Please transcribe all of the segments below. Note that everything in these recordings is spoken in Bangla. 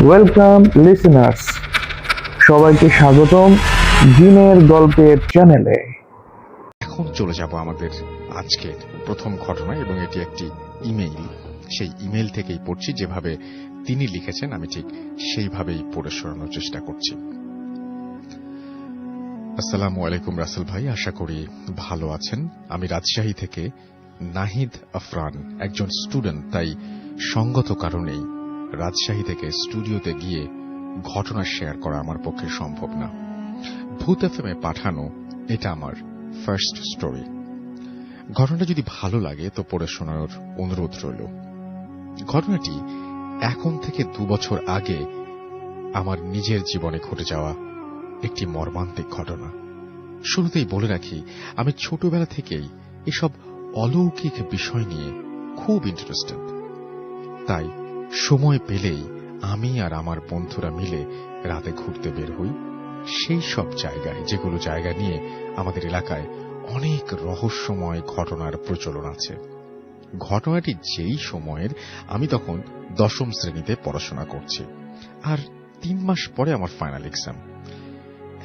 ওয়েলকাম লিসেনার্স, সবাইকে স্বাগতম দিনের গল্পের চ্যানেলে। এখন চলে যাব আমাদের আজকের প্রথম ঘটনা, এবং এটি একটি ইমেইল। সেই ইমেইল থেকেই পড়ছি, যেভাবে তিনি লিখেছেন আমি ঠিক সেইভাবেই পড়ে শোনানোর চেষ্টা করছি। আসসালামু আলাইকুম রাসেল ভাই, আশা করি ভালো আছেন। আমি রাজশাহী থেকে নাহিদ আফরান, একজন স্টুডেন্ট, তাই সঙ্গত কারণেই রাজশাহী থেকে স্টুডিওতে গিয়ে ঘটনা শেয়ার করা আমার পক্ষে সম্ভব না। ভূত এফএমে পাঠানো এটা আমার ফার্স্ট স্টোরি। ঘটনাটা যদি ভালো লাগে তো পড়ে শোনানোর অনুরোধ রইল। ঘটনাটি এখন থেকে 2 বছর আগে আমার নিজের জীবনে ঘটে যাওয়া একটি মর্মান্তিক ঘটনা। শুরুতেই বলে রাখি, আমি ছোটবেলা থেকেই এসব অলৌকিক বিষয় নিয়ে খুব ইন্টারেস্টেড। তাই সময় পেলেই আমি আর আমার বন্ধুরা মিলে রাতে ঘুরতে বের হই সেই সব জায়গায়, যেগুলো জায়গা নিয়ে আমাদের এলাকায় অনেক রহস্যময় ঘটনার প্রচলন আছে। ঘটনাটি যেই সময়ের, আমি তখন 10ম শ্রেণীতে পড়াশোনা করছি, আর 3 মাস পরে আমার ফাইনাল এক্সাম।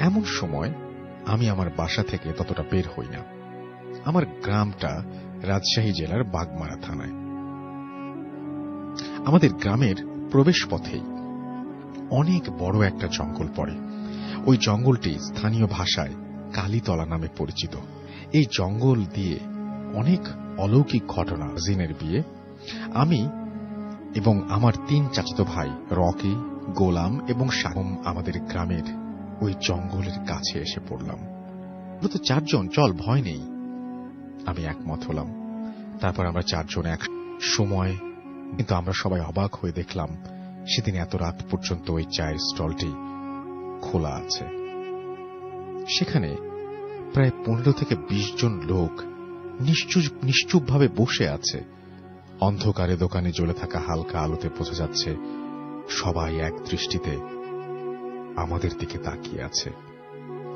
এমন সময় আমি আমার বাসা থেকে ততটা বের হই না। আমার গ্রামটা রাজশাহী জেলার বাগমারা থানায়। আমাদের গ্রামের প্রবেশ পথেই অনেক বড় একটা জঙ্গল পড়ে। ওই জঙ্গলটি স্থানীয় ভাষায় কালীতলা নামে পরিচিত। এই জঙ্গল দিয়ে অনেক অলৌকিক ঘটনা। জিনের বিয়ে। আমি এবং আমার 3 চাচাতো ভাই রকি, গোলাম এবং সাগম আমাদের গ্রামের ওই জঙ্গলের কাছে এসে পড়লাম। আমরা তো 4 জন, চল ভয় নেই, আমি একমত হলাম। তারপর আমরা 4 জন এক সময়, কিন্তু আমরা সবাই অবাক হয়ে দেখলাম সেদিন এত রাত পর্যন্ত ওই চায়ের স্টলটি খোলা আছে। সেখানে প্রায় 15 থেকে 20 জন লোক নিশ্চুপভাবে বসে আছে। অন্ধকারে দোকানে জ্বলে থাকা হালকা আলোতে বোঝা যাচ্ছে সবাই এক দৃষ্টিতে আমাদের দিকে তাকিয়ে আছে,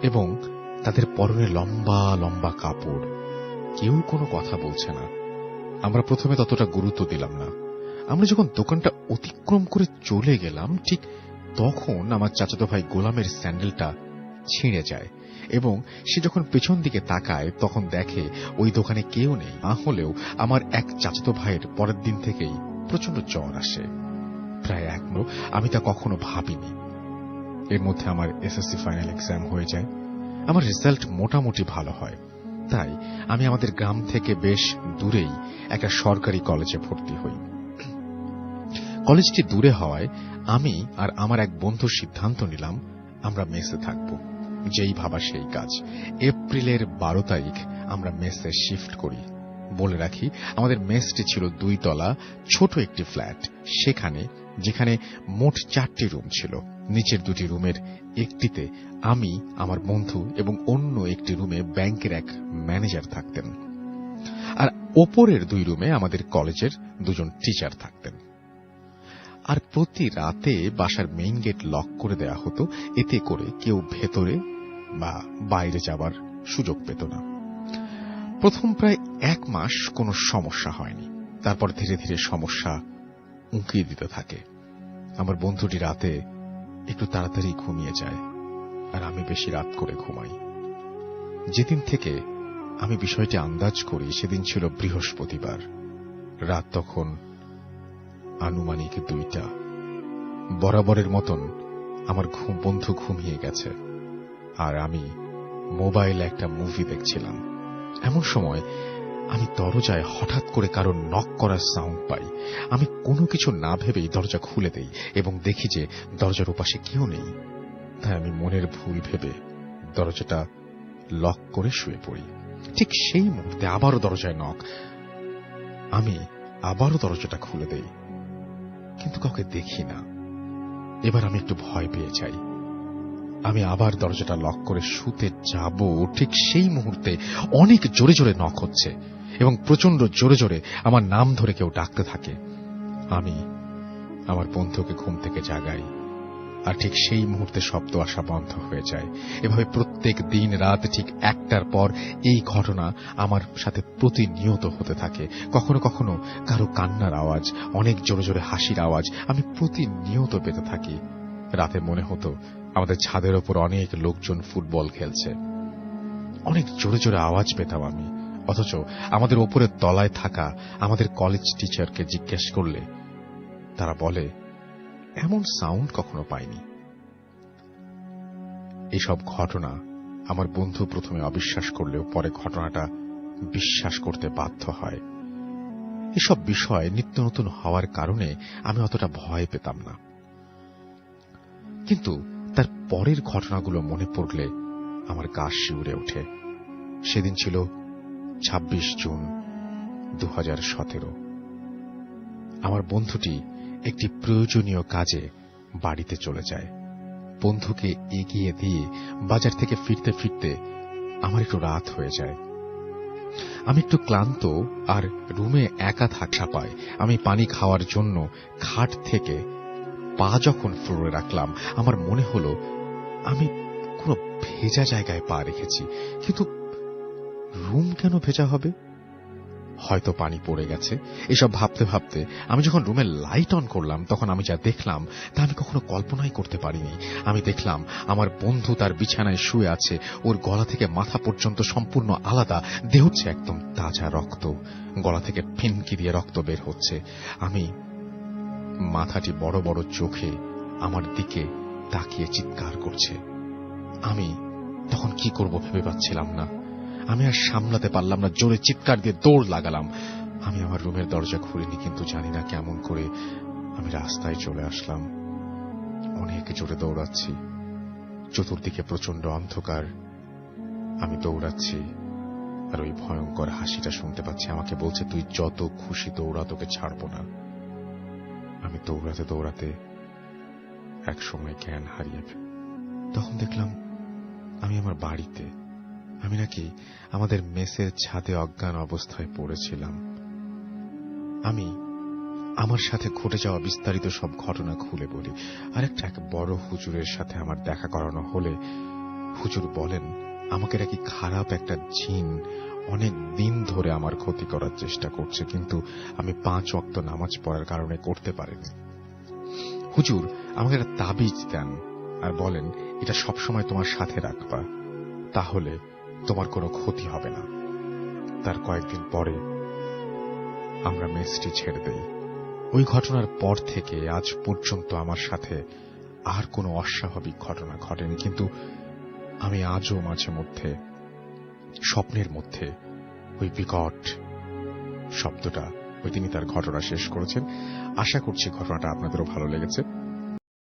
এবং তাদের পরনে লম্বা লম্বা কাপড়। কেউ কোনো কথা বলছে না। আমরা প্রথমে ততটা গুরুত্ব দিলাম না। আমরা যখন দোকানটা অতিক্রম করে চলে গেলাম, ঠিক তখন আমার চাচাতো ভাই গোলামের স্যান্ডেলটা ছিঁড়ে যায়, এবং সে যখন পেছন দিকে তাকায় তখন দেখে ওই দোকানে কেউ নেই। না হলেও আমার এক চাচাতো ভাইয়ের পরের দিন থেকেই প্রচন্ড জ্বর আসে, প্রায় 1 মাস। আমি তা কখনো ভাবিনি। এর মধ্যে আমার এসএসসি ফাইনাল এক্সাম হয়ে যায়। আমার রেজাল্ট মোটামুটি ভালো হয়, তাই আমি আমাদের গ্রাম থেকে বেশ দূরেই একটা সরকারি কলেজে ভর্তি হই। কলেজটি দূরে হওয়ায় আমি আর আমার এক বন্ধু সিদ্ধান্ত নিলাম আমরা মেসে থাকব। যেই ভাবা সেই কাজ। এপ্রিলের 12 তারিখ আমরা মেসে শিফট করি। বলে রাখি, আমাদের মেসটি ছিল 2 তলা ছোট একটি ফ্ল্যাট। যেখানে মোট 4টি রুম ছিল। নিচের 2টি রুমের একটিতে আমি, আমার বন্ধু এবং অন্য একটি রুমে ব্যাংকের এক ম্যানেজার থাকতেন, আর ওপরের 2 রুমে আমাদের কলেজের 2 জন টিচার থাকতেন। আর প্রতি রাতে বাসার মেইন গেট লক করে দেওয়া হতো, এতে করে কেউ ভেতরে বা বাইরে যাবার সুযোগ পেত না। প্রথম প্রায় 1 মাস কোনো সমস্যা হয়নি। তারপর ধীরে ধীরে সমস্যা উঁকিয়ে দিতে থাকে। আমার বন্ধুটি রাতে একটু তাড়াতাড়ি ঘুমিয়ে যায়, আর আমি বেশি রাত করে ঘুমাই। যেদিন থেকে আমি বিষয়টি আন্দাজ করি সেদিন ছিল বৃহস্পতিবার। রাত তখন আনুমানিক 2টা। বরাবরের মতন আমার বন্ধু ঘুমিয়ে গেছে, আর আমি মোবাইলে একটা মুভি দেখছিলাম। এমন সময় আমি দরজায় হঠাৎ করে কারো নক করার সাউন্ড পাই। আমি কোনো কিছু না ভেবেই দরজা খুলে দেই এবং দেখি যে দরজার ওপাশে কেউ নেই। তাই আমি মনের ভুল ভেবে দরজাটা লক করে শুয়ে পড়ি। ঠিক সেই মুহূর্তে আবারও দরজায় নক। আমি আবারও দরজাটা খুলে দেই, কিন্তু কাউকে দেখি না। এবার আমি একটু ভয় পেয়ে যাই। আমি আবার দরজাটা লক করে শুতে যাব, ঠিক সেই মুহূর্তে অনেক জোরে জোরে নক হচ্ছে এবং প্রচন্ড জোরে জোরে আমার নাম ধরে কেউ ডাকতে থাকে। আমি আমার বন্ধুকে ঘুম থেকে জাগাই আর ঠিক সেই মুহূর্তে শব্দ আসা বন্ধ হয়ে যায়। এভাবে প্রত্যেক দিন রাত ঠিক 1টার পর এই ঘটনা আমার সাথে প্রতিনিয়ত হতে থাকে। কখনো কখনো কারো কান্নার আওয়াজ, অনেক জোরে জোরে হাসির আওয়াজ আমি প্রতিনিয়ত পেতে থাকি। রাতে মনে হতো আমাদের ছাদের ওপর অনেক লোকজন ফুটবল খেলছে। অনেক জোরে জোরে আওয়াজ পেতাম আমি, অথচ আমাদের ওপরের তলায় থাকা আমাদের কলেজ টিচারকে জিজ্ঞেস করলে তারা বলে এমন সাউন্ড কখনো পাইনি। এসব ঘটনা আমার বন্ধু প্রথমে অবিশ্বাস করলেও পরে ঘটনাটা বিশ্বাস করতে বাধ্য হয়। এসব বিষয় নিত্য নতুন হওয়ার কারণে আমি অতটা ভয় পেতাম না, কিন্তু তার পরের ঘটনাগুলো মনে পড়লে আমার গা শিউরে ওঠে। সেদিন ছিল 26 জুন 2017। আমার বন্ধুটি একটি প্রয়োজনীয় কাজে বাড়িতে চলে যায়। বন্ধুকে এগিয়ে দিয়ে বাজার থেকে ফিরতে ফিরতে আমার একটু রাত হয়ে যায়। আমি একটু ক্লান্ত আর রুমে একা থাকা পাই। আমি পানি খাওয়ার জন্য খাট থেকে পা যখন ফ্লোরে রাখলাম, আমার মনে হলো আমি কোনো ভেজা জায়গায় পা রেখেছি, কিন্তু রুম কেন ভেজা হবে? হয়তো পানি পড়ে গেছে। এসব ভাবতে ভাবতে আমি যখন রুমের লাইট অন করলাম, তখন আমি যা দেখলাম তা আমি কখনো কল্পনাই করতে পারিনি। আমি দেখলাম আমার বন্ধু তার বিছানায় শুয়ে আছে। ওর গলা থেকে মাথা পর্যন্ত সম্পূর্ণ আলাদা, দেহ হচ্ছে একদম তাজা রক্ত, গলা থেকে ফিনকি দিয়ে রক্ত বের হচ্ছে। আমি মাথাটি বড় বড় চোখে আমার দিকে তাকিয়ে চিৎকার করছে। আমি তখন কি করব ভেবে পাচ্ছিলাম না। আমি আর সামলাতে পারলাম না, জোরে চিৎকার দিয়ে দৌড় লাগালাম। আমি আমার রুমের দরজা খুলিনি, কিন্তু জানি না কেমন করে আমি রাস্তায় চলে আসলাম। অনেক জোরে দৌড়াচ্ছি, চতুর্দিকে প্রচন্ড অন্ধকার। আমি দৌড়াচ্ছি আর ওই ভয়ঙ্কর হাসিটা শুনতে পাচ্ছি। আমাকে বলছে, তুই যত খুশি দৌড়া, তোকে ছাড়বো না। আমি দৌড়াতে দৌড়াতে এক সময় জ্ঞান হারিয়ে তখন দেখলাম আমি আমার বাড়িতে। আমি নাকি আমাদের মেসের ছাদে অজ্ঞান অবস্থায় পড়েছিলাম। আমি আমার সাথে ঘটে যাওয়া বিস্তারিত সব ঘটনা খুলে বলি। আরেকটা এক বড় হুজুরের সাথে আমার দেখা করানো হলে হুজুর বলেন আমাকে নাকি খারাপ একটা জিন অনেক দিন ধরে আমার ক্ষতি করার চেষ্টা করছে, কিন্তু আমি 5 ওয়াক্ত নামাজ পড়ার কারণে করতে পারিনি। হুজুর আমাকে একটা তাবিজ দেন আর বলেন এটা সবসময় তোমার সাথে রাখবা, তাহলে তোমার কোনো ক্ষতি হবে না। তার কয়েকদিন পরে আমরা মেসটি ছেড়ে দেই। ওই ঘটনার পর থেকে আজ পর্যন্ত আমার সাথে আর কোনো অস্বাভাবিক ঘটনা ঘটেনি, কিন্তু আমি আজও মাঝে মধ্যে স্বপ্নের মধ্যে ওই বিকট শব্দটা, ওই তিনি তার ঘটনা শেষ করেছেন। আশা করছি ঘটনাটা আপনাদেরও ভালো লেগেছে।